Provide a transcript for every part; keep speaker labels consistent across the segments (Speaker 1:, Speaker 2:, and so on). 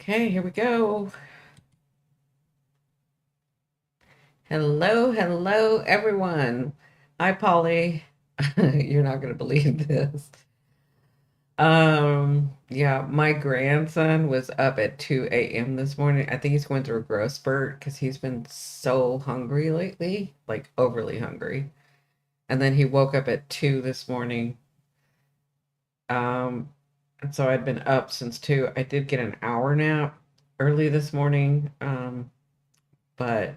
Speaker 1: Okay, here we go. Hello, everyone. Hi, Polly. You're not going to believe this. Yeah, my grandson was up at 2 a.m. this morning. I think he's going through a growth spurt because he's been so hungry lately, like overly hungry. And then he woke up at 2 this morning. Um, and so I'd been up since 2. I did get an hour nap early this morning. But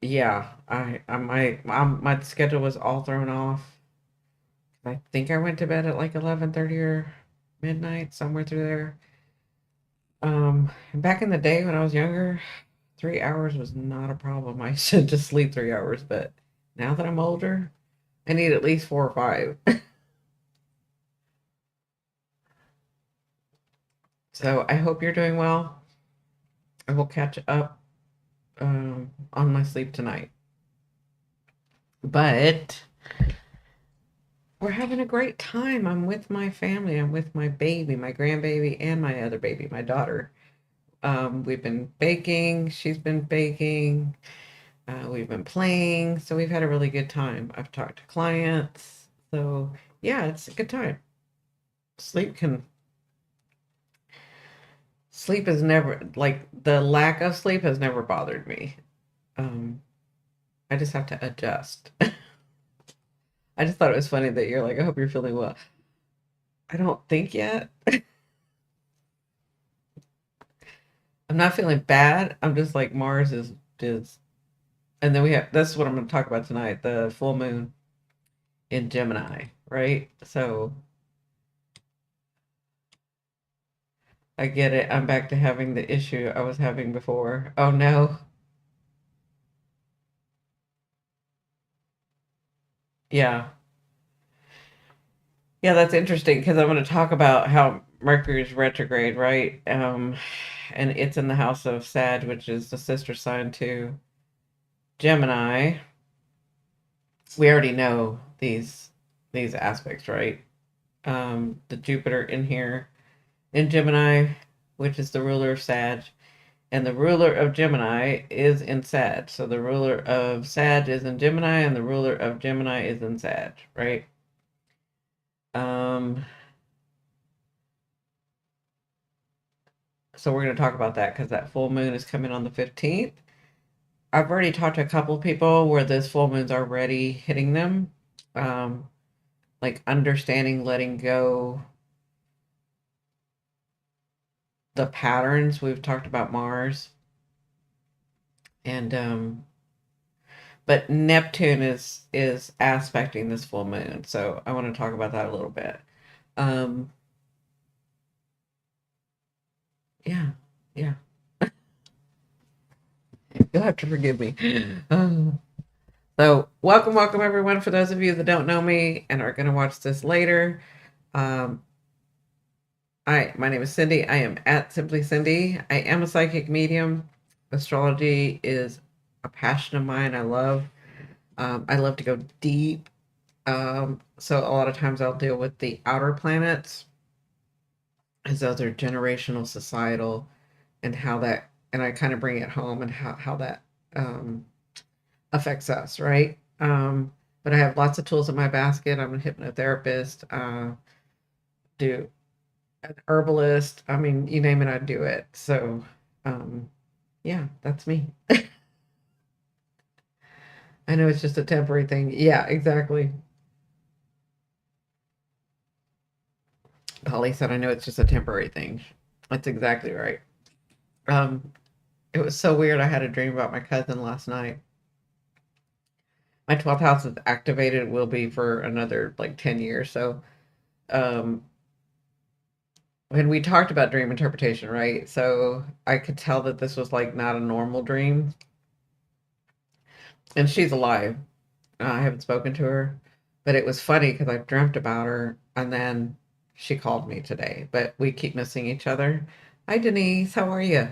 Speaker 1: yeah, my schedule was all thrown off. I think I went to bed at like 11:30 or midnight, somewhere through there. Back in the day when I was younger, 3 hours was not a problem. I should just sleep 3 hours, but now that I'm older, I need at least 4 or 5. So I hope you're doing well. I will catch up on my sleep tonight. But we're having a great time. I'm with my family. I'm with my baby, my grandbaby, and my other baby, my daughter. We've been baking. She's been baking. We've been playing. So we've had a really good time. I've talked to clients. So yeah, it's a good time. Sleep can, sleep is never, like, the lack of sleep has never bothered me. Um, I just have to adjust. I just thought it was funny that you're like, I hope you're feeling well. I don't think yet. I'm not feeling bad. I'm just like Mars is and then we have that's what I'm going to talk about tonight, the full moon in Gemini, right? So I get it. I'm back to having the issue I was having before. Oh no. Yeah. Yeah, that's interesting because I'm going to talk about how Mercury's retrograde, right? And it's in the house of Sag, which is the sister sign to Gemini. We already know these aspects, right? The Jupiter in here in Gemini, which is the ruler of Sag, and the ruler of Gemini is in Sag. So the ruler of Sag is in Gemini, and the ruler of Gemini is in Sag, right? Um, so we're going to talk about that because that full moon is coming on the 15th. I've already talked to a couple of people where this full moon's already hitting them. Um, like understanding, letting go the patterns. We've talked about Mars and but Neptune is aspecting this full moon. So I want to talk about that a little bit. Um, yeah, yeah. You'll have to forgive me. So welcome everyone. For those of you that don't know me and are going to watch this later, um, my name is Cindy. I am at Simply Cindy. I am a psychic medium. Astrology is a passion of mine. I love to go deep. So a lot of times I'll deal with the outer planets as those are generational, societal, and how that, and I kind of bring it home and how that um, affects us, right? But I have lots of tools in my basket. I'm a hypnotherapist, do an herbalist. I mean, you name it, I do it. So, um, yeah, that's me. I know it's just a temporary thing. Yeah, exactly. Holly said, I know it's just a temporary thing. That's exactly right. Um, it was so weird. I had a dream about my cousin last night. My 12th house is activated, will be for another like 10 years. So, um, when we talked about dream interpretation, right? So I could tell that this was like not a normal dream. And she's alive. I haven't spoken to her, but it was funny because I dreamt about her and then she called me today, but we keep missing each other. Hi, Denise. How are you?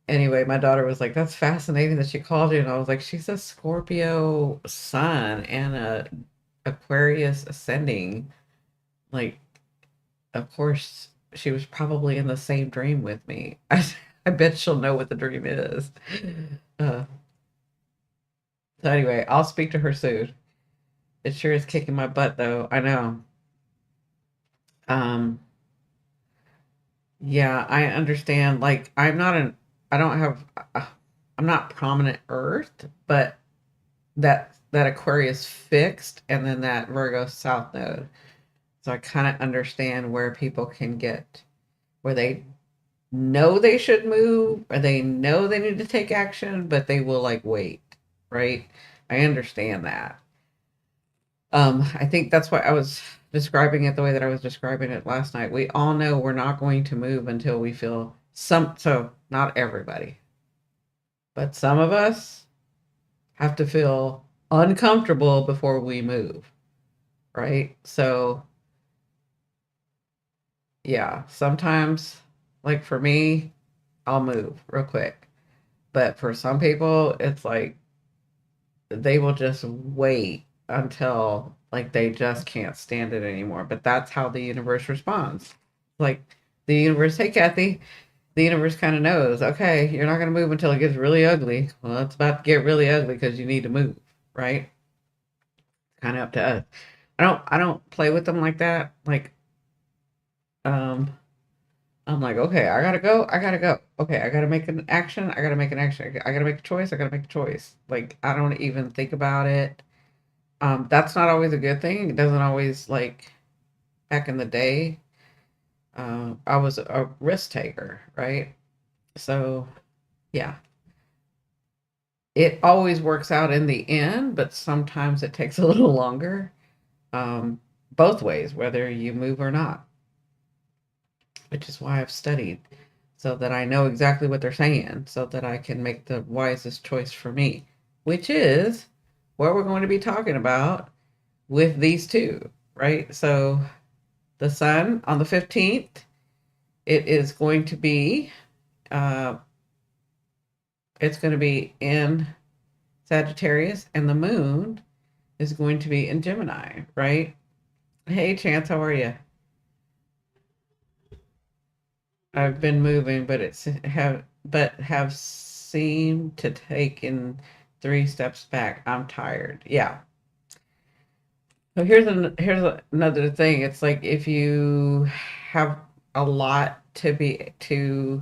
Speaker 1: Anyway, my daughter was like, that's fascinating that she called you. And I was like, she's a Scorpio sun and a Aquarius ascending. Like, of course. she was probably in the same dream with me. I bet she'll know what the dream is. Uh, so anyway, I'll speak to her soon. It sure is kicking my butt though. I know. Um, yeah, I understand. Like, I don't have, uh, I'm not prominent Earth, but that Aquarius fixed and then that Virgo South node. So I kind of understand where people can get, where they know they should move or they know they need to take action, but they will like wait, right? I understand that. I think that's why I was describing it the way that I was describing it last night. We all know we're not going to move until we feel so not everybody, but some of us have to feel uncomfortable before we move, right? So, yeah, sometimes, like for me, I'll move real quick. But for some people, it's like they will just wait until like they just can't stand it anymore. But that's how the universe responds. Like the universe, hey Kathy, the universe kind of knows, okay, you're not going to move until it gets really ugly. Well, it's about to get really ugly because you need to move, right? Kind of up to us. I don't play with them like that. Like, um, I'm like, okay, I gotta go. I gotta go. Okay, I gotta make an action. I gotta make an action. I gotta make a choice. I gotta make a choice. Like, I don't even think about it. That's not always a good thing. It doesn't always like back in the day. I was a risk taker, right? So yeah, it always works out in the end, but sometimes it takes a little longer. Um, both ways, whether you move or not, which is why I've studied so that I know exactly what they're saying, so that I can make the wisest choice for me, which is what we're going to be talking about with these two, right? So the sun on the 15th, it is going to be uh it's going to be in Sagittarius and the moon is going to be in Gemini, right? Hey Chance, how are you? I've been moving, but have seemed to take in 3 steps back. I'm tired. Yeah. So here's another thing. It's like if you have a lot to be to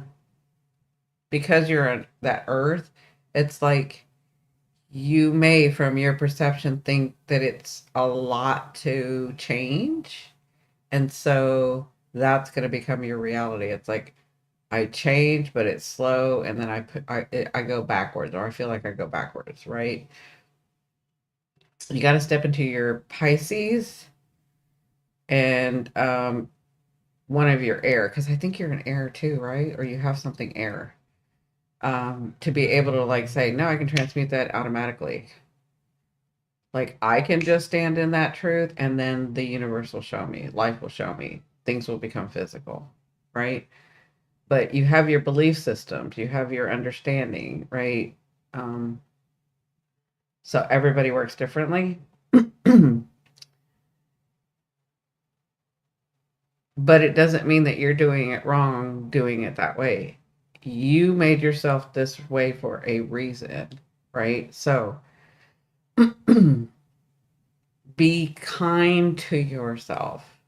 Speaker 1: because you're on that earth, it's like you may from your perception think that it's a lot to change. And so that's going to become your reality. It's like I change, but it's slow, and then I go backwards, or I feel like I go backwards, right? You got to step into your Pisces and one of your air, because I think you're an air too, right? Or you have something air. To be able to like say, no, I can transmute that automatically. Like I can just stand in that truth, and then the universe will show me, life will show me, things will become physical, right? But you have your belief systems, you have your understanding, right? Um, so everybody works differently. But it doesn't mean that you're doing it wrong doing it that way. You made yourself this way for a reason, right? So be kind to yourself,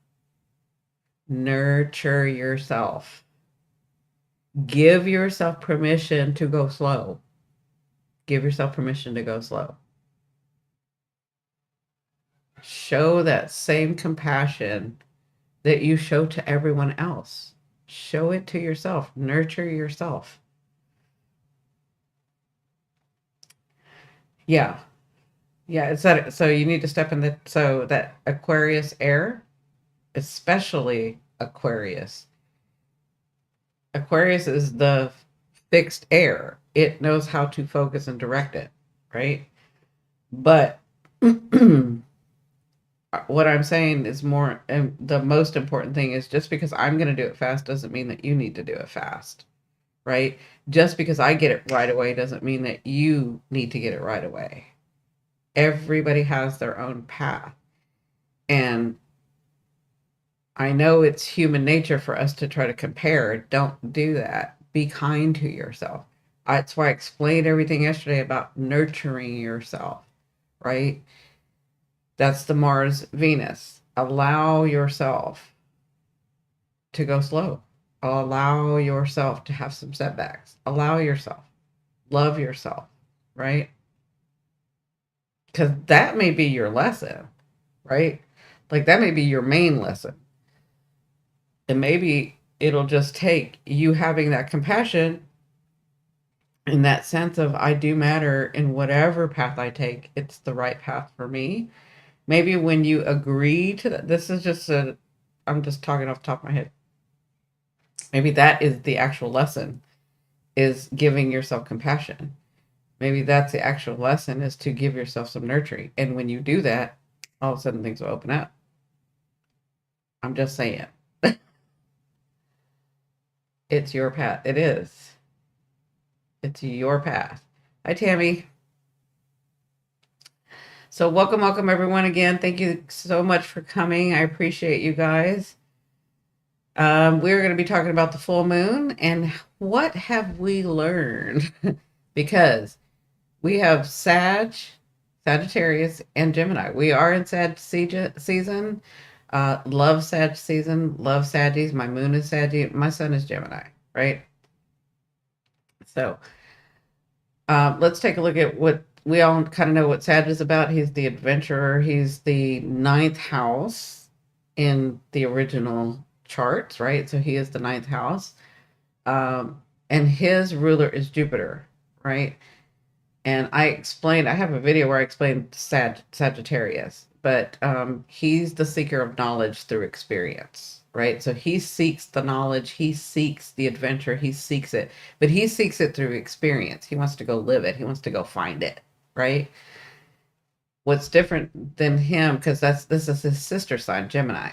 Speaker 1: nurture yourself, give yourself permission to go slow. Give yourself permission to go slow. Show that same compassion that you show to everyone else. Show it to yourself, nurture yourself. Yeah. Yeah, it's that so you need to step in the so that Aquarius air, especially Aquarius. Aquarius is the fixed air. It knows how to focus and direct it, right? But what I'm saying is more, and the most important thing is just because I'm going to do it fast doesn't mean that you need to do it fast, right? Just because I get it right away doesn't mean that you need to get it right away. Everybody has their own path. And I know it's human nature for us to try to compare. Don't do that. Be kind to yourself. That's why I explained everything yesterday about nurturing yourself, right? That's the Mars Venus. Allow yourself to go slow. Allow yourself to have some setbacks. Allow yourself. Love yourself, right? Because that may be your lesson, right? Like that may be your main lesson. And maybe it'll just take you having that compassion in that sense of I do matter in whatever path I take, it's the right path for me. Maybe when you agree to that, this is just a, I'm just talking off the top of my head. Maybe that is the actual lesson, is giving yourself compassion. Maybe that's the actual lesson, is to give yourself some nurturing. And when you do that, all of a sudden things will open up. I'm just saying. It's your path. It is. It's your path. Hi, Tammy. So welcome everyone again. Thank you so much for coming. I appreciate you guys. We're going to be talking about the full moon and what have we learned? Because we have Sagittarius, and Gemini. We are in season. Love Sag season. Love Saggies. My moon is Saggy. My sun is Gemini, right? So let's take a look at what we all kind of know what Sag is about. He's the adventurer. He's the ninth house in the original charts, right? So he is the ninth house. And his ruler is Jupiter, right? And I have a video where I explained Sagittarius, but he's the seeker of knowledge through experience, right? So he seeks the knowledge, he seeks the adventure, he seeks it, but he seeks it through experience. He wants to go live it, he wants to go find it, right? What's different than him, because this is his sister sign, Gemini.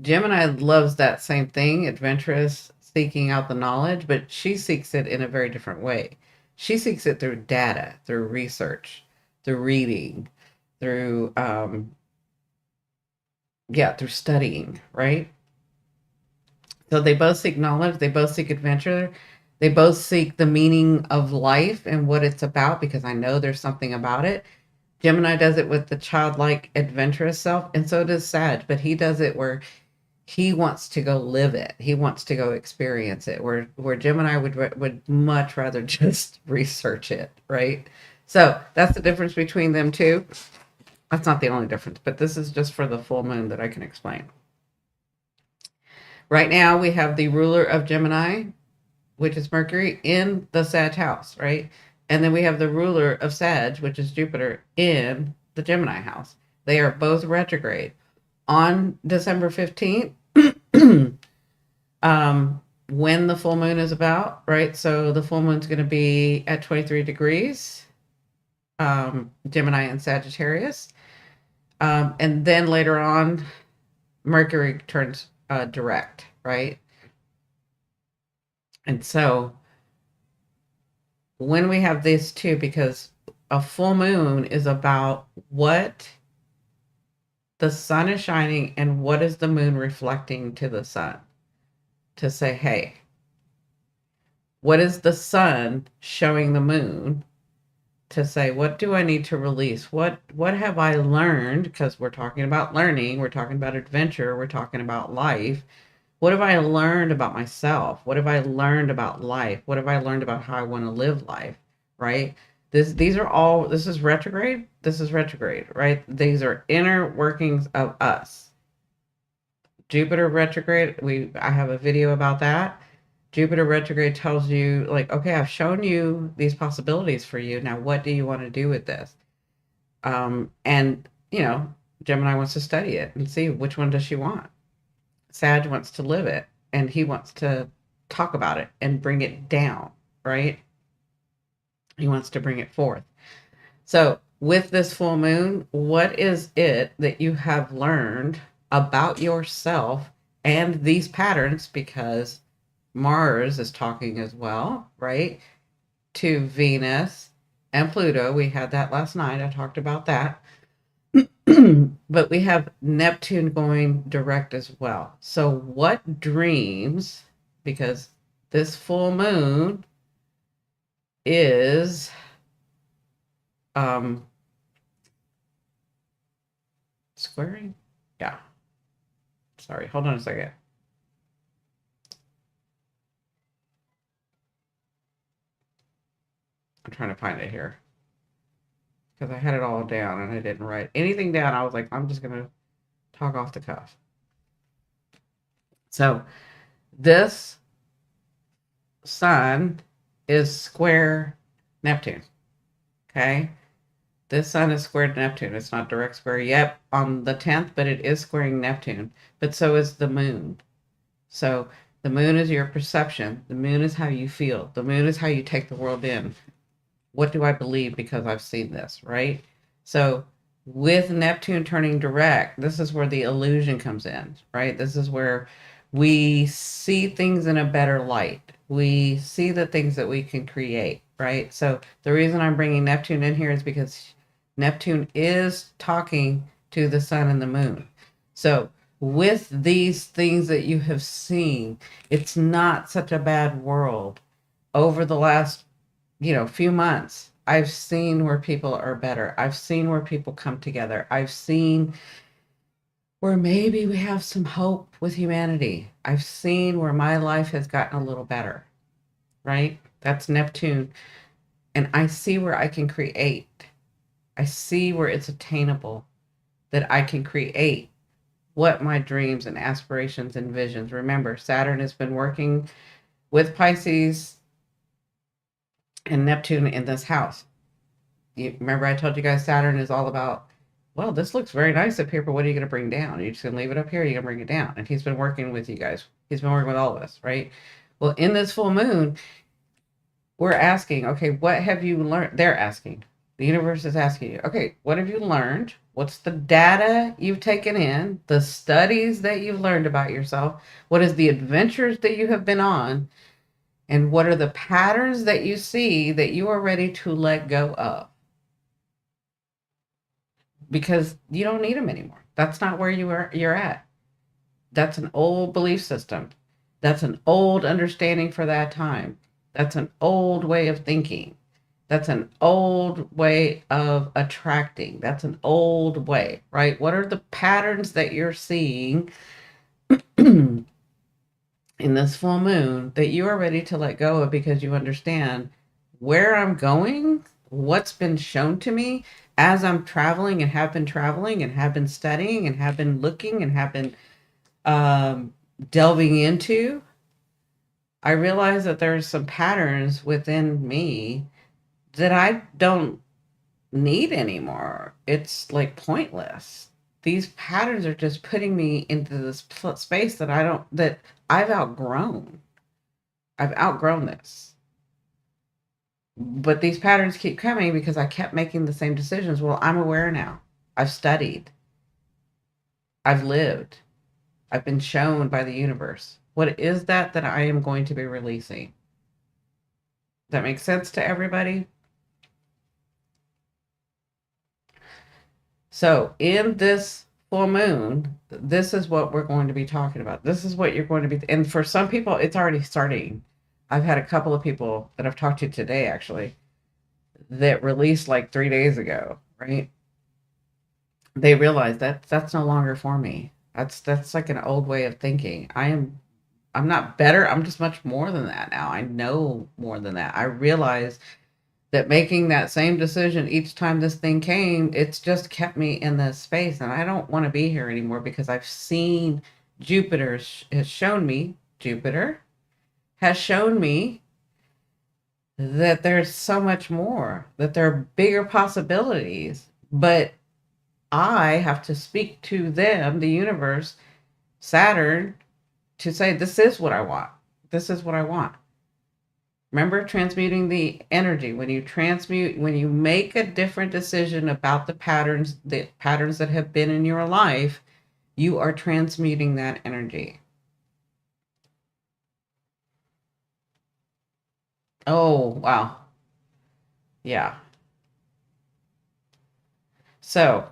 Speaker 1: Gemini loves that same thing, adventurous, seeking out the knowledge, but she seeks it in a very different way. She seeks it through data, through research, through reading, through through studying, right? So they both seek knowledge, they both seek adventure, they both seek the meaning of life and what it's about, because I know there's something about it. Gemini does it with the childlike adventurous self, and so does Sag, but he does it where he wants to go live it. He wants to go experience it. Where Gemini would much rather just research it, right? So that's the difference between them two. That's not the only difference, but this is just for the full moon that I can explain. Right now we have the ruler of Gemini, which is Mercury, in the Sag house, right? And then we have the ruler of Sag, which is Jupiter, in the Gemini house. They are both retrograde. On December 15th, when the full moon is about, right? So the full moon's going to be at 23 degrees, Gemini and Sagittarius. And then later on, Mercury turns direct, right? And so when we have these two, because a full moon is about what the sun is shining and what is the moon reflecting to the sun, to say, hey, what is the sun showing the moon, to say, what do I need to release? What have I learned? Because we're talking about learning, we're talking about adventure, we're talking about life. What have I learned about myself? What have I learned about life? What have I learned about how I want to live life, right? These are all, this is retrograde, right? These are inner workings of us. Jupiter retrograde, I have a video about that. Jupiter retrograde tells you, like, okay, I've shown you these possibilities for you. Now, what do you want to do with this? And, Gemini wants to study it and see which one does she want. Sag wants to live it, and he wants to talk about it and bring it down, right? He wants to bring it forth. So with this full moon, what is it that you have learned about yourself and these patterns? Because Mars is talking as well, right? To Venus and Pluto. We had that last night. I talked about that. But we have Neptune going direct as well. So, what dreams, because this full moon is um, squaring? Yeah. Sorry, hold on a second. I'm trying to find it here because I had it all down and I didn't write anything down. I was like, I'm just going to talk off the cuff. So, this sun is square Neptune. Okay. This sun is squared Neptune. It's not direct square yet on the 10th, but it is squaring Neptune. But so is the moon. So the moon is your perception. The moon is how you feel. The moon is how you take the world in. What do I believe because I've seen this, right? So with Neptune turning direct, this is where the illusion comes in, right? This is where we see things in a better light. We see the things that we can create, right? So the reason I'm bringing Neptune in here is because Neptune is talking to the sun and the moon. So with these things that you have seen, it's not such a bad world. Over the last few months, I've seen where people are better. I've seen where people come together. I've seen where maybe we have some hope with humanity. I've seen where my life has gotten a little better, right? That's Neptune. And I see where I can create. I see where it's attainable, that I can create what my dreams and aspirations and visions. Remember, Saturn has been working with Pisces and Neptune in this house. You remember I told you guys Saturn is all about, well, this looks very nice up here, but what are you going to bring down? Are you just going to leave it up here? Or are you going to bring it down? And he's been working with you guys. He's been working with all of us, right? Well, in this full moon, we're asking, okay, what have you learned? They're asking. The universe is asking you, okay, what have you learned? What's the data you've taken in? The studies that you've learned about yourself? What is the adventures that you have been on? And what are the patterns that you see that you are ready to let go of? Because you don't need them anymore. That's not where you're at. That's an old belief system. That's an old understanding for that time. That's an old way of thinking. That's an old way of attracting. That's an old way, right? What are the patterns that you're seeing in this full moon that you are ready to let go of because you understand where I'm going, what's been shown to me as I'm traveling and have been traveling and have been studying and have been looking and have been delving into? I realize that there's some patterns within me that I don't need anymore. It's like pointless. These patterns are just putting me into this space that I've outgrown. I've outgrown this. But these patterns keep coming because I kept making the same decisions. Well, I'm aware now. I've studied. I've lived. I've been shown by the universe. What is that I am going to be releasing? That makes sense to everybody? So, in this full moon, this is what we're going to be talking about. This is what you're going to be, and for some people, it's already starting. I've had a couple of people that I've talked to today, actually, that released like 3 days ago, right? They realize that that's no longer for me. That's like an old way of thinking. I'm not better. I'm just much more than that now. I know more than that. I realize that making that same decision each time this thing came, it's just kept me in this space. And I don't want to be here anymore because I've seen Jupiter has shown me that there's so much more, that there are bigger possibilities. But I have to speak to them, the universe, Saturn, to say, this is what I want. This is what I want. Remember transmuting the energy. When you make a different decision about the patterns that have been in your life, you are transmuting that energy. Oh, wow. Yeah. So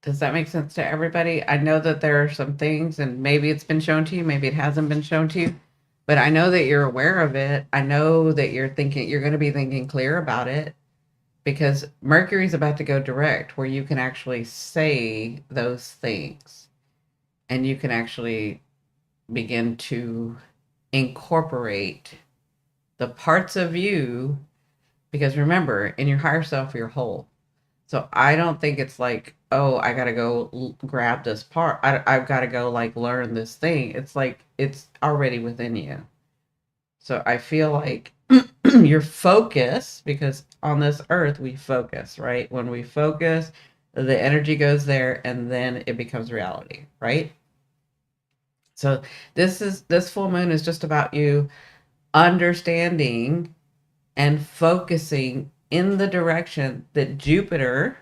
Speaker 1: Does that make sense to everybody? I know that there are some things, and maybe it's been shown to you, maybe it hasn't been shown to you, but I know that you're aware of it. I know that you're going to be thinking clear about it because Mercury's about to go direct where you can actually say those things and you can actually begin to incorporate the parts of you because remember, in your higher self, you're whole. So I don't think it's like, oh, I gotta go grab this part. I've got to go like learn this thing. It's like it's already within you. So I feel like your focus, because on this earth we focus, right? When we focus, the energy goes there and then it becomes reality, right? So this full moon is just about you understanding and focusing in the direction that Jupiter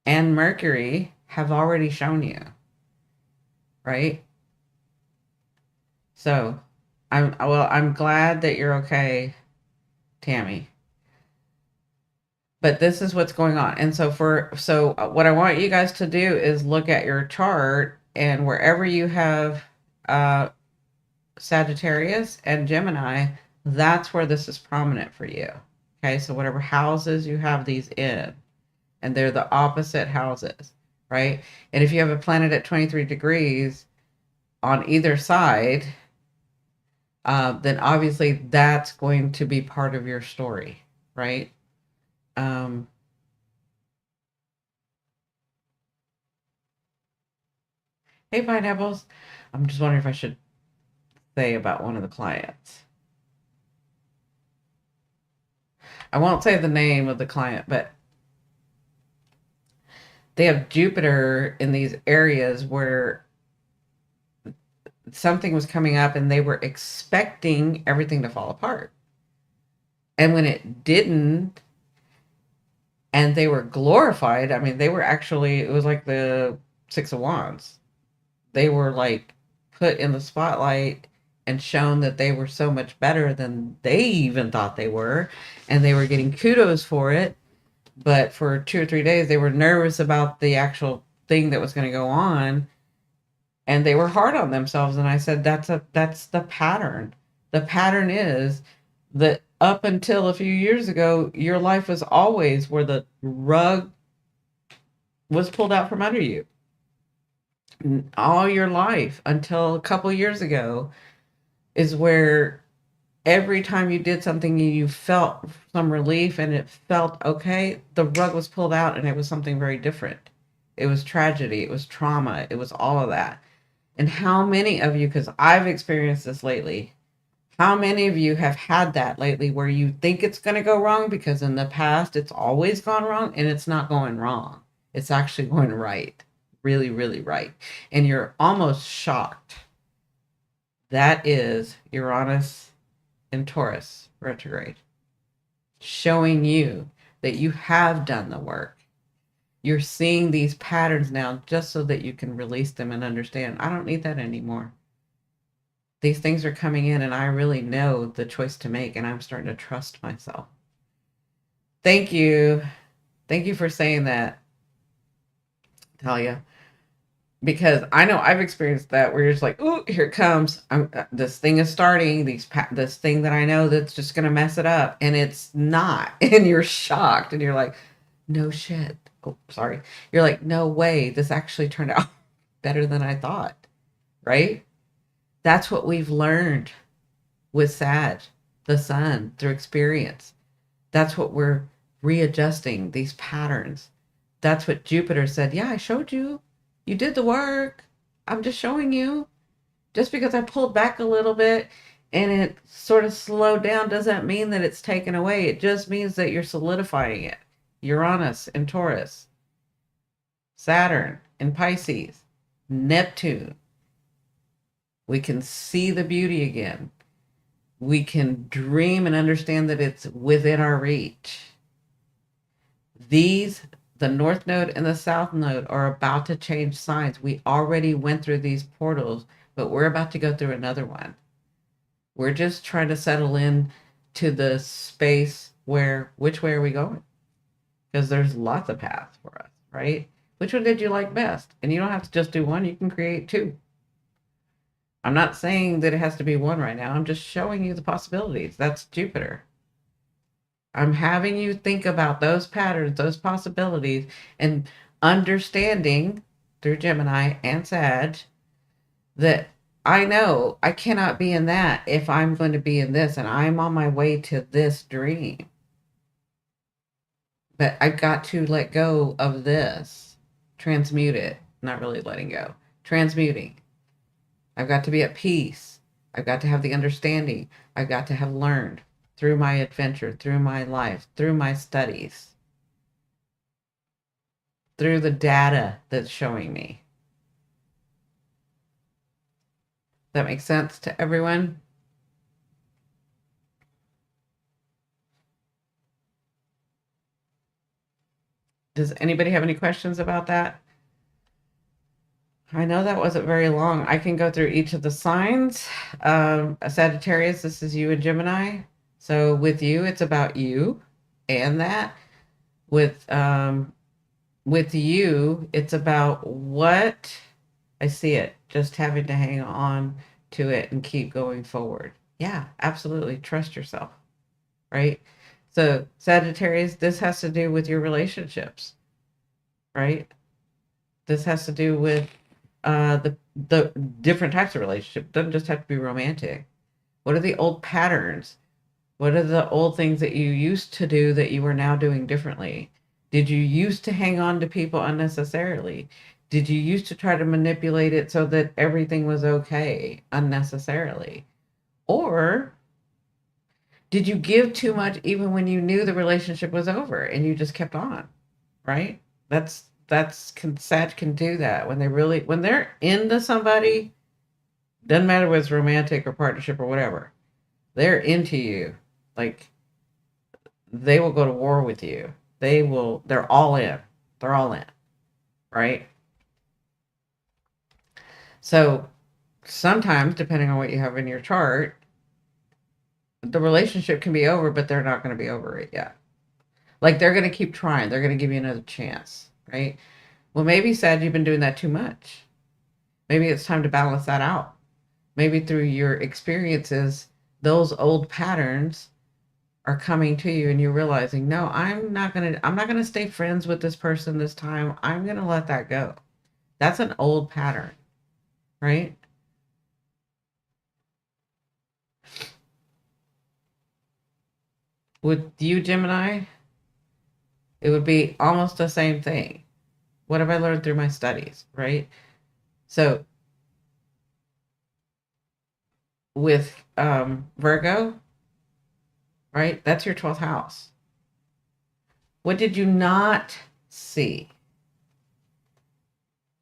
Speaker 1: and Mercury have already shown you, right? So I'm glad that you're okay, Tammy. But this is what's going on. And what I want you guys to do is look at your chart and wherever you have uh Sagittarius and Gemini, that's where this is prominent for you. Okay, so whatever houses you have these in, and they're the opposite houses, right? And if you have a planet at 23 degrees on either side, then obviously that's going to be part of your story, right? Um, hey, Pineapples. I'm just wondering if I should say about one of the clients. I won't say the name of the client, but they have Jupiter in these areas where something was coming up and they were expecting everything to fall apart. And when it didn't, and they were glorified, I mean, they were actually, it was like the Six of Wands. They were like put in the spotlight and shown that they were so much better than they even thought they were. And they were getting kudos for it. But for 2 or 3 days, they were nervous about the actual thing that was going to go on. And they were hard on themselves. And I said, that's the pattern. The pattern is that up until a few years ago, your life was always where the rug was pulled out from under you. All your life until a couple years ago is where every time you did something you felt some relief and it felt okay, the rug was pulled out and it was something very different. It was tragedy, it was trauma, it was all of that. And how many of you, because I've experienced this lately, how many of you have had that lately where you think it's going to go wrong because in the past it's always gone wrong and it's not going wrong. It's actually going right. Really, really right. And you're almost shocked. That is Uranus in Taurus retrograde, showing you that you have done the work. You're seeing these patterns now just so that you can release them and understand, I don't need that anymore. These things are coming in and I really know the choice to make and I'm starting to trust myself. Thank you. Thank you for saying that, Talia. Because I know I've experienced that where you're just like, "Ooh, here it comes. This thing is starting. This thing that I know that's just gonna mess it up, and it's not." And you're shocked, and you're like, "No shit." Oh, sorry. You're like, "No way. This actually turned out better than I thought." Right? That's what we've learned with Sag, the sun, through experience. That's what we're readjusting these patterns. That's what Jupiter said. Yeah, I showed you. You did the work. I'm just showing you. Just because I pulled back a little bit and it sort of slowed down doesn't mean that it's taken away. It just means that you're solidifying it. Uranus in Taurus, Saturn in Pisces, Neptune. We can see the beauty again. We can dream and understand that it's within our reach. The North Node and the South Node are about to change signs. We already went through these portals, but we're about to go through another one. We're just trying to settle in to the space where, which way are we going? Because there's lots of paths for us, right? Which one did you like best? And you don't have to just do one, you can create two. I'm not saying that it has to be one right now. I'm just showing you the possibilities. That's Jupiter. I'm having you think about those patterns, those possibilities, and understanding through Gemini and Sag that I know I cannot be in that if I'm going to be in this, and I'm on my way to this dream. But I've got to let go of this, transmute it, not really letting go, transmuting. I've got to be at peace. I've got to have the understanding. I've got to have learned through my adventure, through my life, through my studies, through the data that's showing me. That makes sense to everyone? Does anybody have any questions about that? I know that wasn't very long. I can go through each of the signs. A Sagittarius, this is you and Gemini. So with you, it's about you and that. With you, it's about what I see it, just having to hang on to it and keep going forward. Yeah, absolutely. Trust yourself, right? So, Sagittarius, this has to do with your relationships, right? This has to do with the different types of relationship. It doesn't just have to be romantic. What are the old patterns? What are the old things that you used to do that you are now doing differently? Did you used to hang on to people unnecessarily? Did you used to try to manipulate it so that everything was okay unnecessarily? Or did you give too much even when you knew the relationship was over and you just kept on, right? Sag can do that when when they're into somebody, doesn't matter whether it's romantic or partnership or whatever, they're into you. Like they will go to war with you. They're all in. They're all in, right? So sometimes, depending on what you have in your chart, the relationship can be over, but they're not going to be over it yet. Like they're going to keep trying. They're going to give you another chance, right? Well, maybe Sad, you've been doing that too much. Maybe it's time to balance that out. Maybe through your experiences, those old patterns are coming to you and you're realizing, no, I'm not gonna stay friends with this person this time. I'm gonna let that go. That's an old pattern, right? With you, Gemini, it would be almost the same thing. What have I learned through my studies, right? So with Virgo, right? That's your 12th house. What did you not see?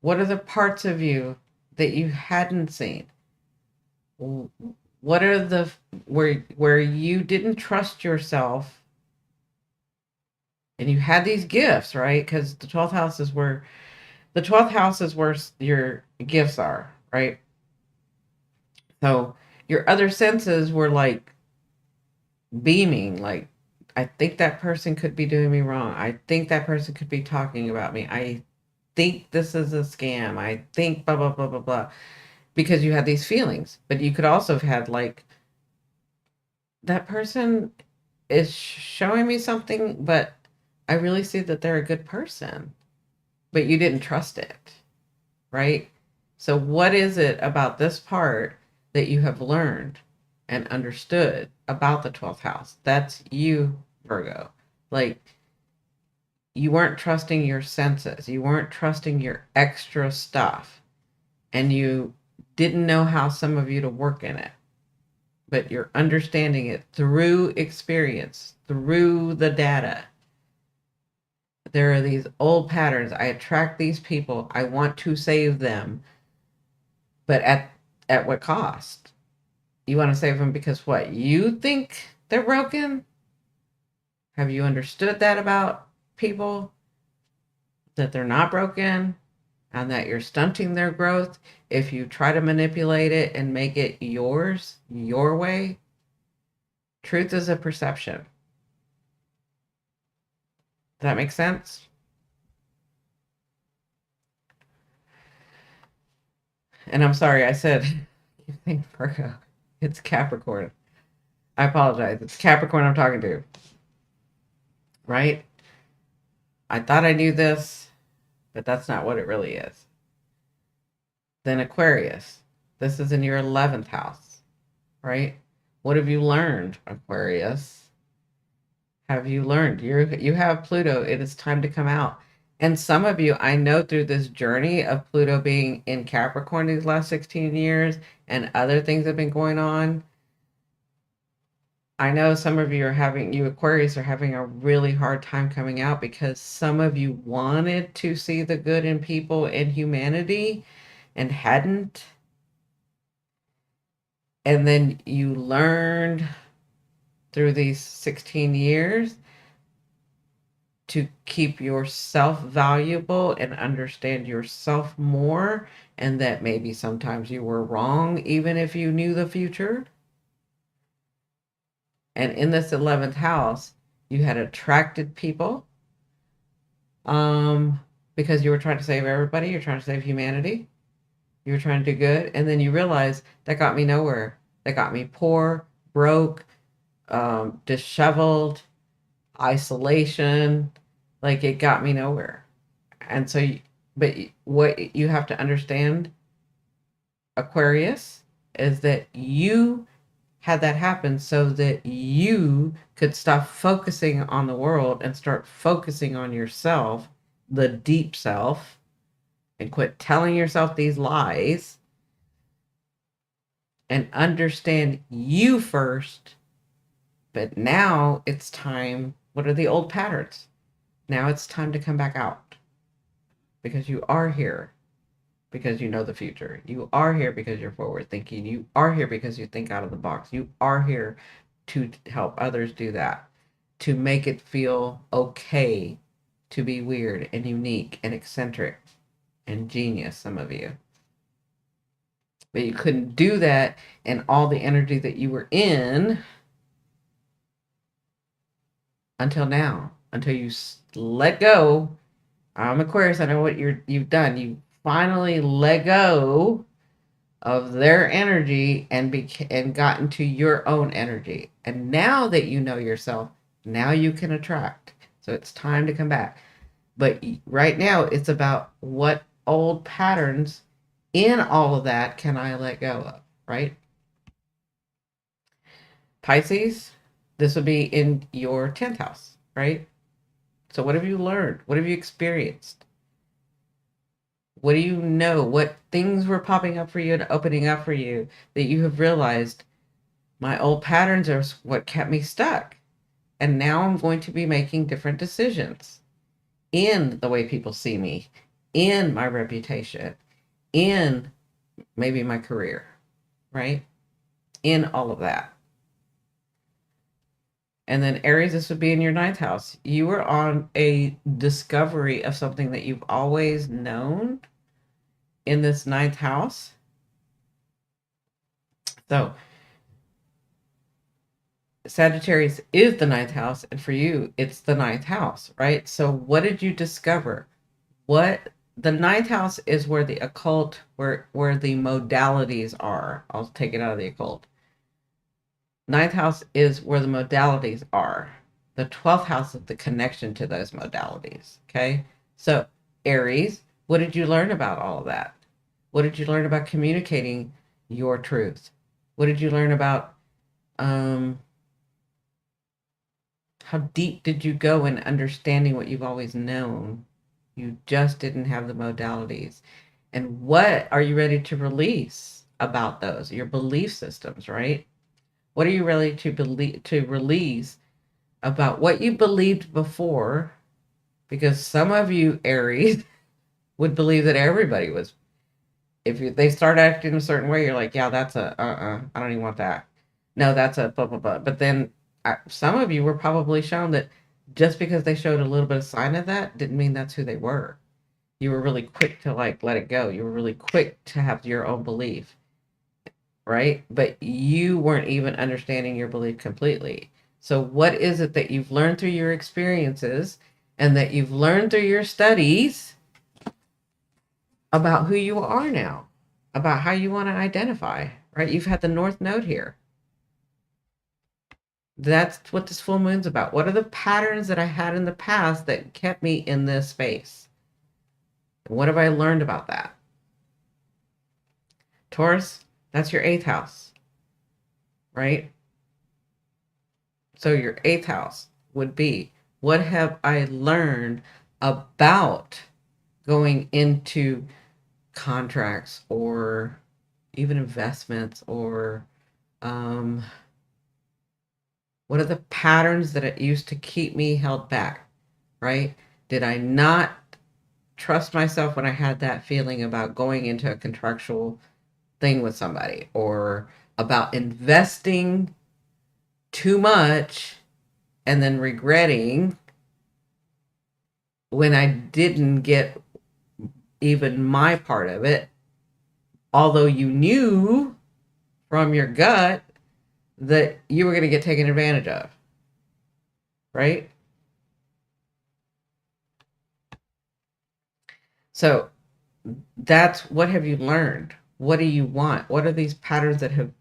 Speaker 1: What are the parts of you that you hadn't seen? What are the where you didn't trust yourself and you had these gifts, right? Because the 12th house is where your gifts are, right? So your other senses were like beaming, like I think that person could be doing me wrong. I think that person could be talking about me. I think this is a scam. I think blah blah blah blah blah. Because you had these feelings, but you could also have had like that person is showing me something, but I really see that they're a good person, but you didn't trust it, right? So, what is it about this part that you have learned and understood about the 12th house? That's you, Virgo. Like, you weren't trusting your senses, you weren't trusting your extra stuff, and you didn't know how some of you to work in it, but you're understanding it through experience, through the data. There are these old patterns. I attract these people. I want to save them, but at what cost? You want to save them because what? You think they're broken? Have you understood that about people? That they're not broken and that you're stunting their growth if you try to manipulate it and make it yours, your way? Truth is a perception. Does that make sense? And I'm sorry, I said, you think Virgo. It's Capricorn. I apologize. It's Capricorn I'm talking to, right? I thought I knew this, but that's not what it really is. Then Aquarius. This is in your 11th house, right? What have you learned, Aquarius? Have you learned? You have Pluto. It is time to come out. And some of you, I know through this journey of Pluto being in Capricorn these last 16 years and other things have been going on, I know some of you Aquarius are having a really hard time coming out because some of you wanted to see the good in people and humanity and hadn't. And then you learned through these 16 years to keep yourself valuable and understand yourself more, and that maybe sometimes you were wrong, even if you knew the future. And in this 11th house, you had attracted people um, because you were trying to save everybody, you're trying to save humanity, you were trying to do good, and then you realize that got me nowhere. That got me poor, broke, disheveled, isolation. Like it got me nowhere. And so, but what you have to understand, Aquarius, is that you had that happen so that you could stop focusing on the world and start focusing on yourself, the deep self, and quit telling yourself these lies and understand you first. But now it's time. What are the old patterns? Now it's time to come back out because you are here because you know the future. You are here because you're forward thinking. You are here because you think out of the box. You are here to help others do that, to make it feel okay to be weird and unique and eccentric and genius, some of you. But you couldn't do that in all the energy that you were in until now, until you let go. I'm Aquarius. I know what you've done. You finally let go of their energy and gotten to your own energy. And now that you know yourself, now you can attract. So it's time to come back. But right now, it's about what old patterns in all of that can I let go of, right? Pisces, this would be in your 10th house, right? So what have you learned? What have you experienced? What do you know? What things were popping up for you and opening up for you that you have realized my old patterns are what kept me stuck? And now I'm going to be making different decisions in the way people see me, in my reputation, in maybe my career, right? In all of that. And then Aries, this would be in your 9th house. You were on a discovery of something that you've always known in this 9th house. So Sagittarius is the 9th house, and for you, it's the 9th house, right? So what did you discover? What the 9th house is where the occult, where the modalities are. I'll take it out of the occult. 9th house is where the modalities are. The 12th house is the connection to those modalities. Okay. So Aries, what did you learn about all of that? What did you learn about communicating your truth? What did you learn about how deep did you go in understanding what you've always known? You just didn't have the modalities. And what are you ready to release about those? Your belief systems, right? What are you ready to release about what you believed before? Because some of you Aries would believe that everybody was. If they start acting a certain way, you're like, yeah, that's I don't even want that. No, that's a blah blah blah. But then some of you were probably shown that just because they showed a little bit of sign of that didn't mean that's who they were. You were really quick to like let it go. You were really quick to have your own belief, right? But you weren't even understanding your belief completely. So what is it that you've learned through your experiences and that you've learned through your studies about who you are now? about how you want to identify, right? You've had the North Node here. That's what this full moon's about. What are the patterns that I had in the past that kept me in this space? What have I learned about that? Taurus, that's your eighth house, right? So your eighth house would be, what have I learned about going into contracts or even investments, or what are the patterns that it used to keep me held back, right? Did I not trust myself when I had that feeling about going into a contractual thing with somebody, or about investing too much and then regretting when I didn't get even my part of it, although you knew from your gut that you were going to get taken advantage of, right? So that's, what have you learned? What do you want? What are these patterns that have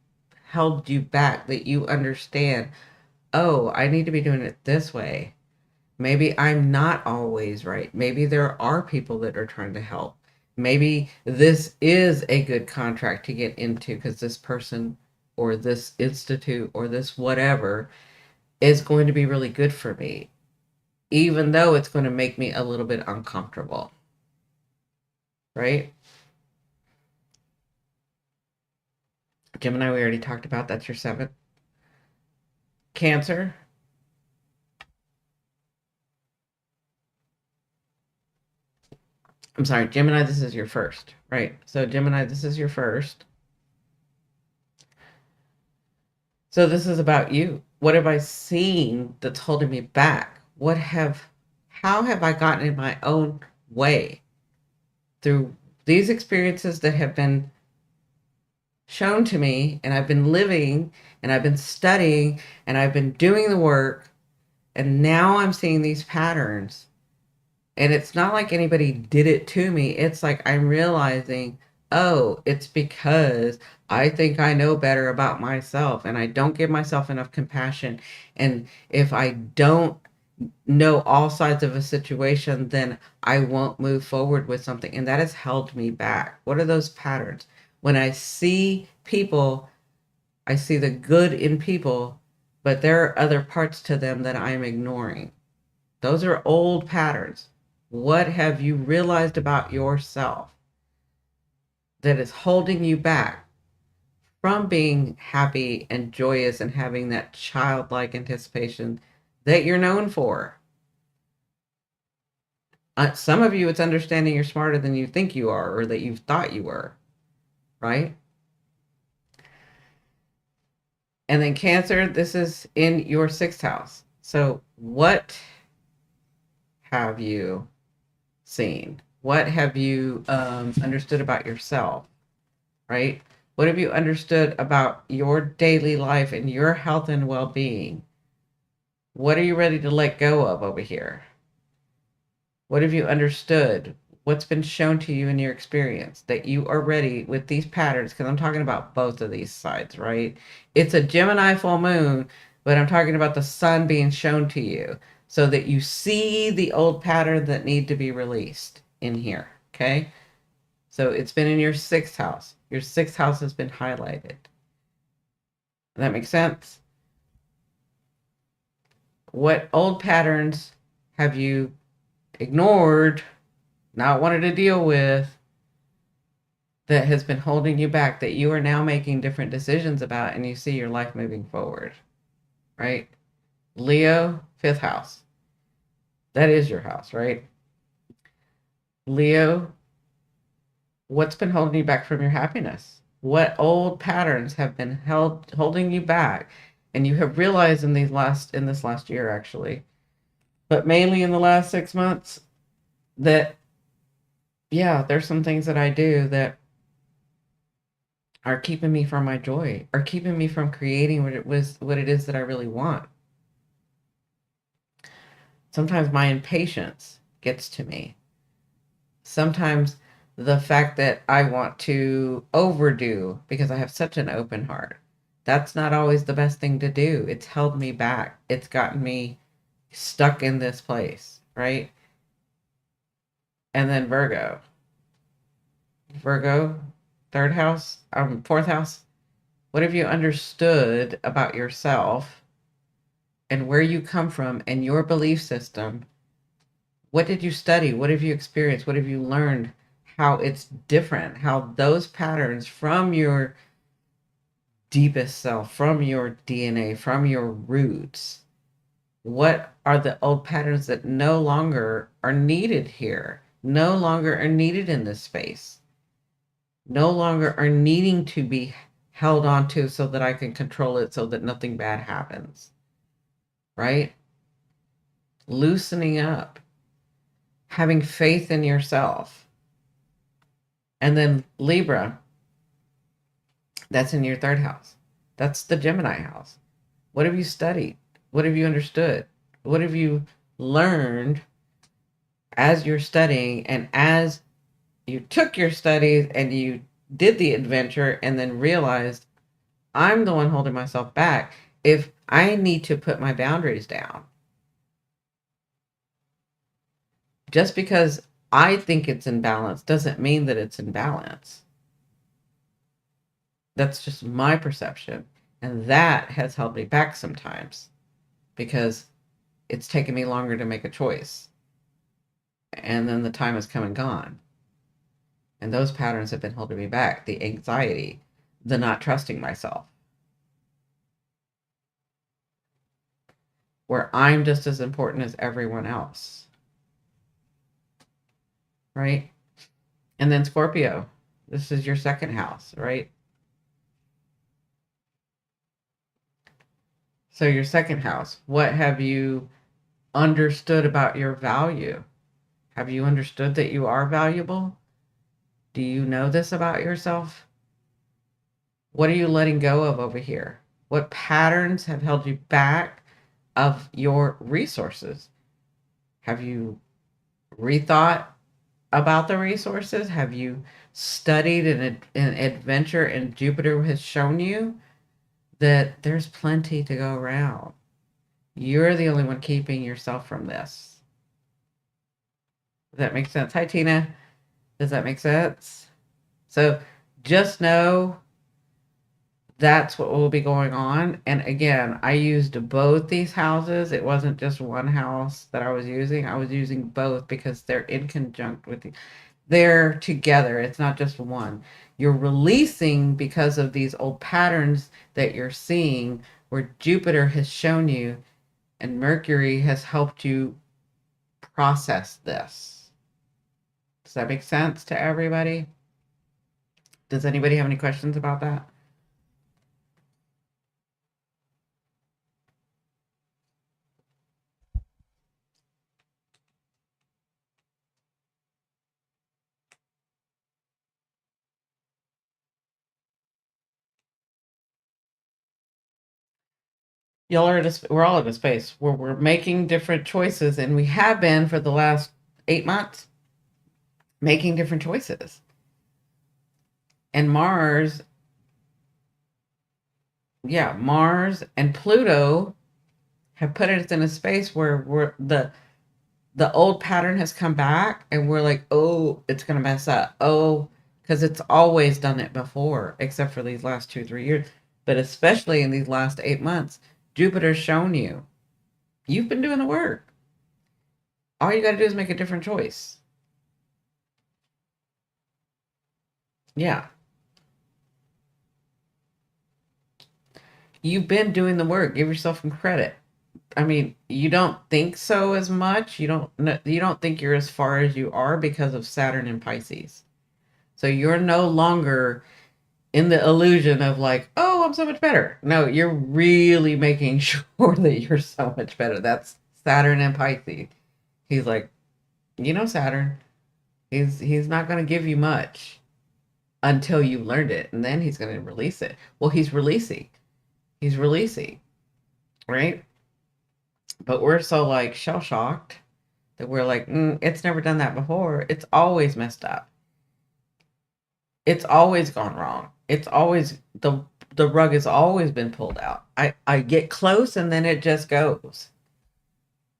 Speaker 1: held you back that you understand? Oh, I need to be doing it this way. Maybe I'm not always right. Maybe there are people that are trying to help. Maybe this is a good contract to get into because this person or this institute or this whatever is going to be really good for me, even though it's going to make me a little bit uncomfortable, right? Gemini, we already talked about, that's your seventh. Cancer, I'm sorry, Gemini, this is your first, right? So Gemini, this is your first. So this is about you. What have I seen that's holding me back? How have I gotten in my own way through these experiences that have been shown to me, and I've been living, and I've been studying, and I've been doing the work, and now I'm seeing these patterns. And it's not like anybody did it to me. It's like I'm realizing, oh, it's because I think I know better about myself and I don't give myself enough compassion. And if I don't know all sides of a situation, then I won't move forward with something. And that has held me back. What are those patterns? When I see people, I see the good in people, but there are other parts to them that I'm ignoring. Those are old patterns. What have you realized about yourself that is holding you back from being happy and joyous and having that childlike anticipation that you're known for? Some of you, it's understanding you're smarter than you think you are, or that you thought you were, right? And then Cancer, this is in your sixth house. So what have you seen? What have you understood about yourself, right? What have you understood about your daily life and your health and well-being? What are you ready to let go of over here? What have you understood? What's been shown to you in your experience that you are ready with these patterns? Because I'm talking about both of these sides, right? It's a Gemini full moon, but I'm talking about the sun being shown to you so that you see the old patterns that need to be released in here, okay? So it's been in your sixth house. Your sixth house has been highlighted. That makes sense? What old patterns have you ignored, not wanted to deal with, that has been holding you back, that you are now making different decisions about, and you see your life moving forward, right? Leo, fifth house. That is your house, right? Leo, what's been holding you back from your happiness? What old patterns have been holding you back? And you have realized in this last year, actually, but mainly in the last 6 months, that yeah, there's some things that I do that are keeping me from my joy, are keeping me from creating what it is that I really want. Sometimes my impatience gets to me. Sometimes the fact that I want to overdo because I have such an open heart. That's not always the best thing to do. It's held me back. It's gotten me stuck in this place, right? And then Virgo. Virgo, third house, fourth house. What have you understood about yourself and where you come from and your belief system? What did you study? What have you experienced? What have you learned? How it's different, how those patterns from your deepest self, from your DNA, from your roots, what are the old patterns that no longer are needed here, no longer are needed in this space, no longer are needing to be held on to so that I can control it so that nothing bad happens, right? Loosening up, having faith in yourself. And then Libra, that's in your third house. That's the Gemini house. What have you studied? What have you understood? What have you learned as you're studying and as you took your studies and you did the adventure and then realized I'm the one holding myself back if I need to put my boundaries down? Just because I think it's in balance doesn't mean that it's in balance. That's just my perception. And that has held me back sometimes because it's taken me longer to make a choice. And then the time has come and gone. And those patterns have been holding me back. The anxiety, the not trusting myself, where I'm just as important as everyone else. Right? And then Scorpio, this is your second house, right? So, your second house, what have you understood about your value? Have you understood that you are valuable? Do you know this about yourself? What are you letting go of over here? What patterns have held you back of your resources? Have you rethought about the resources? Have you studied an adventure and Jupiter has shown you that there's plenty to go around? You're the only one keeping yourself from this. Does that make sense? Hi, Tina. Does that make sense? So just know that's what will be going on. And again, I used both these houses. It wasn't just one house that I was using. I was using both because they're in conjunct with they're together. It's not just one. You're releasing because of these old patterns that you're seeing where Jupiter has shown you and Mercury has helped you process this. Does that make sense to everybody? Does anybody have any questions about that? Y'all are at we're all at a space where we're making different choices, and we have been for the last 8 months making different choices. And Mars, yeah, Mars and Pluto have put us in a space where the old pattern has come back, and we're like, oh, it's gonna mess up. Oh, because it's always done it before, except for these last 2, 3 years, but especially in these last 8 months, Jupiter's shown you. You've been doing the work. All you got to do is make a different choice. Yeah. You've been doing the work. Give yourself some credit. I mean, you don't think so as much. You don't think you're as far as you are because of Saturn and Pisces. So you're no longer in the illusion of like, oh, I'm so much better. No, you're really making sure that you're so much better. That's Saturn and Pisces. He's like, Saturn, he's not going to give you much until you learned it, and then he's going to release it. Well, he's releasing. He's releasing, right? But we're so like shell shocked that we're like, it's never done that before. It's always messed up. It's always gone wrong. It's always the rug has always been pulled out. I get close and then it just goes.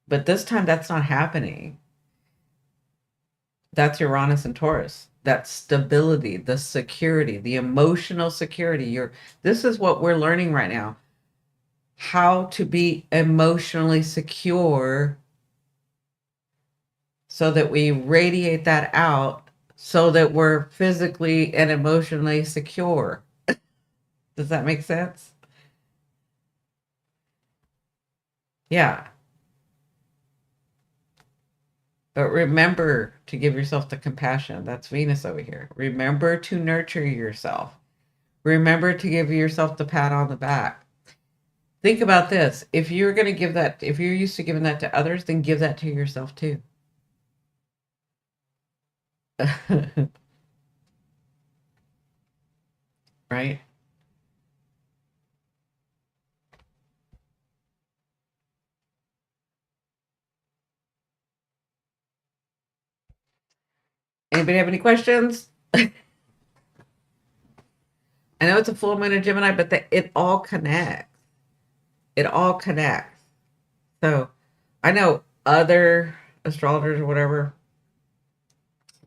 Speaker 1: But this time that's not happening. That's Uranus and Taurus. That stability, the security, the emotional security. This is what we're learning right now. How to be emotionally secure so that we radiate that out so that we're physically and emotionally secure. Does that make sense? Yeah. But remember to give yourself the compassion. That's Venus over here. Remember to nurture yourself. Remember to give yourself the pat on the back. Think about this. If you're going to give that, if you're used to giving that to others, then give that to yourself too. Right? Anybody have any questions? I know it's a full moon in Gemini, but it all connects. It all connects. So I know other astrologers or whatever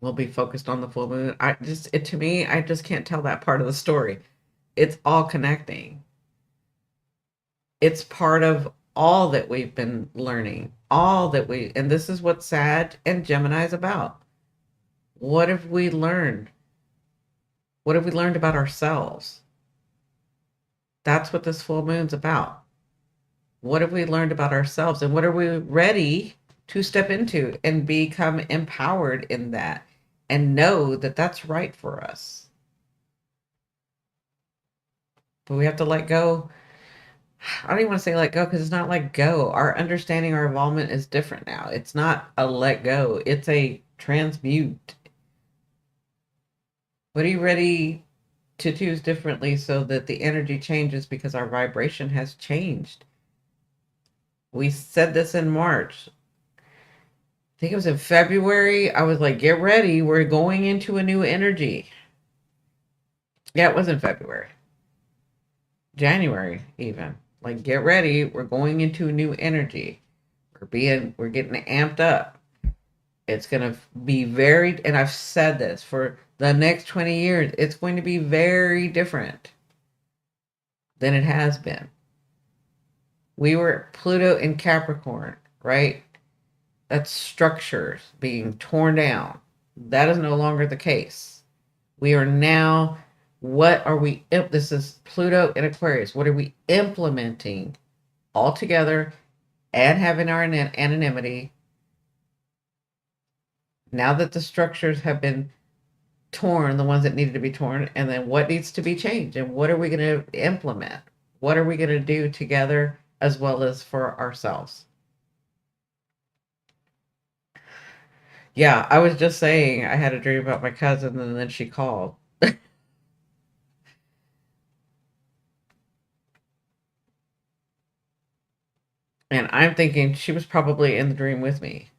Speaker 1: will be focused on the full moon. To me, I just can't tell that part of the story. It's all connecting. It's part of all that we've been learning, and this is what Sag and Gemini is about. What have we learned? What have we learned about ourselves? That's what this full moon's about. What have we learned about ourselves, and what are we ready to step into and become empowered in that and know that that's right for us? But we have to let go. I don't even want to say let go because it's not let go. Our understanding, our involvement is different now. It's not a let go, it's a transmute. What are you ready to choose differently so that the energy changes because our vibration has changed? We said this in March. I think it was in February. I was like, get ready. We're going into a new energy. Yeah, it was in February. January, even. Like, get ready. We're going into a new energy. We're getting amped up. It's going to be very, and I've said this for the next 20 years, it's going to be very different than it has been. We were Pluto in Capricorn, right? That's structures being torn down. That is no longer the case. We are now, this is Pluto in Aquarius. What are we implementing all together and having our anonymity now that the structures have been torn, the ones that needed to be torn, and then what needs to be changed and what are we going to implement? What are we going to do together as well as for ourselves? Yeah, I was just saying I had a dream about my cousin and then she called. And I'm thinking she was probably in the dream with me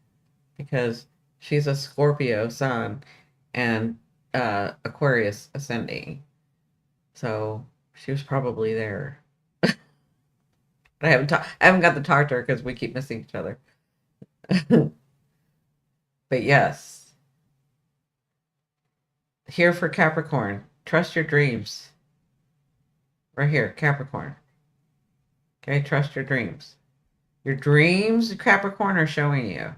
Speaker 1: because she's a Scorpio sun and Aquarius ascending. So she was probably there. I haven't got to talk to her because we keep missing each other. But yes, here for Capricorn. Trust your dreams. Right here, Capricorn. Okay, trust your dreams. Your dreams, Capricorn, are showing you.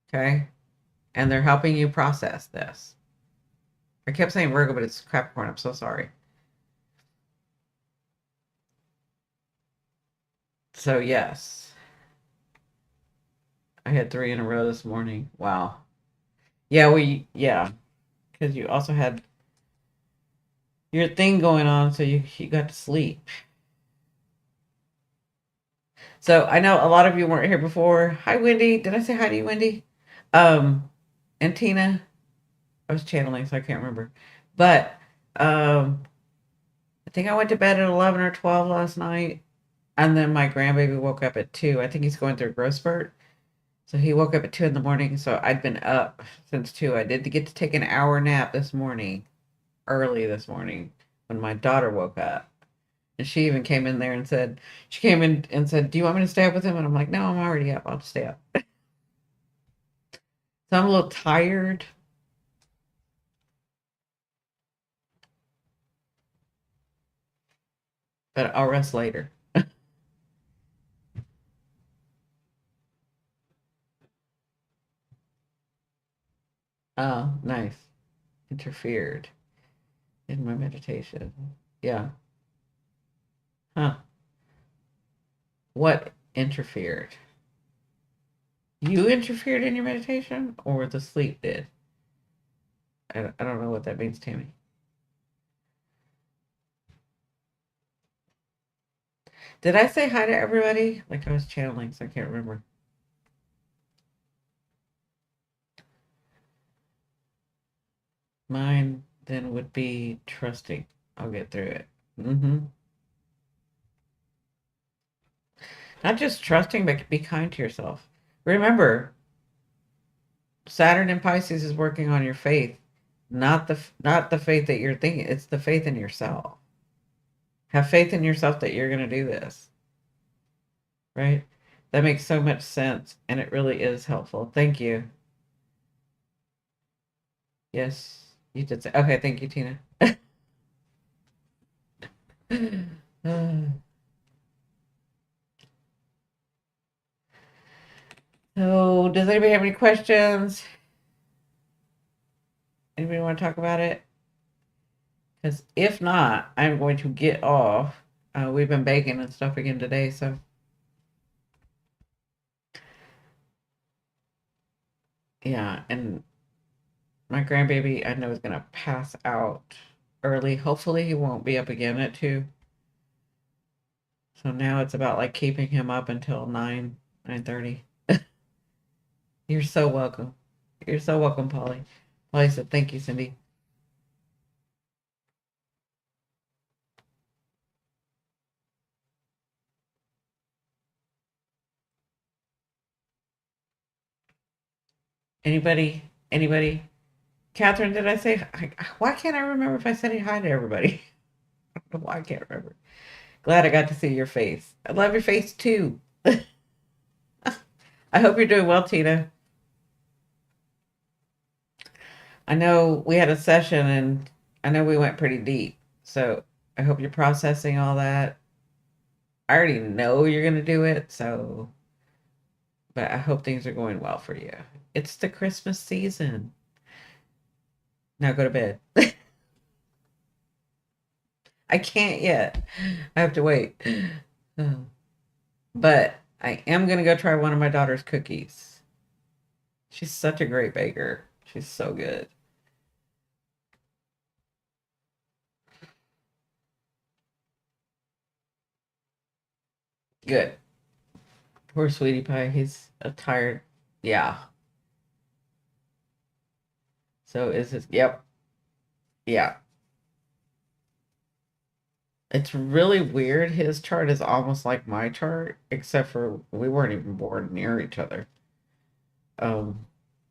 Speaker 1: Okay? And they're helping you process this. I kept saying Virgo, but it's Capricorn. I'm so sorry. So, yes. I had 3 in a row this morning. Wow. Yeah. Because you also had your thing going on, so you got to sleep. So I know a lot of you weren't here before. Hi, Wendy. Did I say hi to you, Wendy? Um, and Tina. I was channeling, so I can't remember. But I think I went to bed at 11 or 12 last night, and then my grandbaby woke up at 2. I think he's going through a growth spurt. So he woke up at 2 in the morning. So I'd been up since 2. I did get to take an hour nap this morning, early this morning, when my daughter woke up. And she even came in there and said, she came in and said, "Do you want me to stay up with him?" And I'm like, "No, I'm already up. I'll just stay up." So I'm a little tired, but I'll rest later. Oh, nice. Interfered in my meditation. Yeah. Huh. What interfered? You interfered in your meditation, or the sleep did? I don't know what that means, Tammy. Did I say hi to everybody? Like I was channeling, so I can't remember. Mine then would be trusting. I'll get through it. Mm-hmm. Not just trusting, but be kind to yourself. Remember, Saturn in Pisces is working on your faith, not the faith that you're thinking. It's the faith in yourself. Have faith in yourself that you're going to do this, right? That makes so much sense, and it really is helpful. Thank you. Yes, you did say. Okay, thank you, Tina. So, does anybody have any questions? Anybody want to talk about it? Because if not, I'm going to get off. We've been baking and stuff again today, so yeah. And my grandbaby, I know, is gonna pass out early. Hopefully, he won't be up again at 2. So now it's about like keeping him up until 9:30. You're so welcome. You're so welcome, Polly. Polly said, "Thank you, Cindy." Anybody? Anybody? Catherine, did I say? Why can't I remember if I said hi to everybody? I don't know why I can't remember. Glad I got to see your face. I love your face too. I hope you're doing well, Tina. I know we had a session and I know we went pretty deep. So I hope you're processing all that. I already know you're going to do it. So, but I hope things are going well for you. It's the Christmas season. Now go to bed. I can't yet. I have to wait. But I am going to go try one of my daughter's cookies. She's such a great baker. She's so good. Good. Poor sweetie pie. He's a tired. Yeah. So is his. Yep. Yeah. It's really weird. His chart is almost like my chart, except for we weren't even born near each other. Um,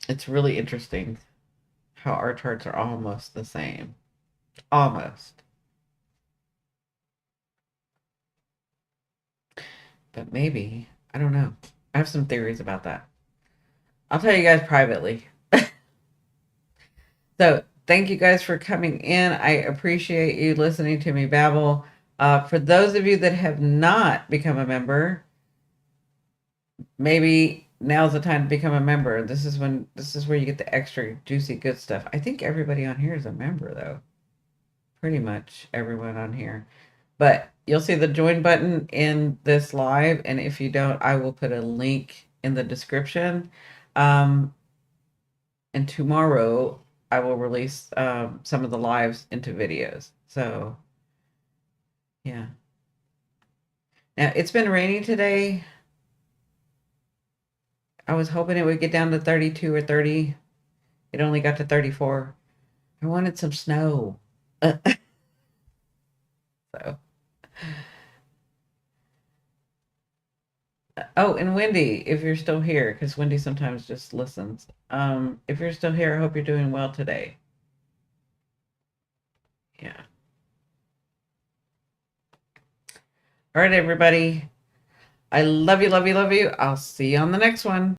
Speaker 1: it's really interesting how our charts are almost the same. Almost. But maybe. I don't know. I have some theories about that. I'll tell you guys privately. So thank you guys for coming in. I appreciate you listening to me babble. For those of you that have not become a member, maybe now's the time to become a member. This is where you get the extra juicy good stuff. I think everybody on here is a member though. Pretty much everyone on here. But you'll see the join button in this live, and if you don't, I will put a link in the description. Um, and tomorrow I will release some of the lives into videos. So yeah. Now it's been raining today. I was hoping it would get down to 32 or 30. It only got to 34. I wanted some snow. So Oh, and Wendy, if you're still here, because Wendy sometimes just listens. If you're still here, I hope you're doing well today. Yeah. All right, everybody. I love you, love you, love you. I'll see you on the next one.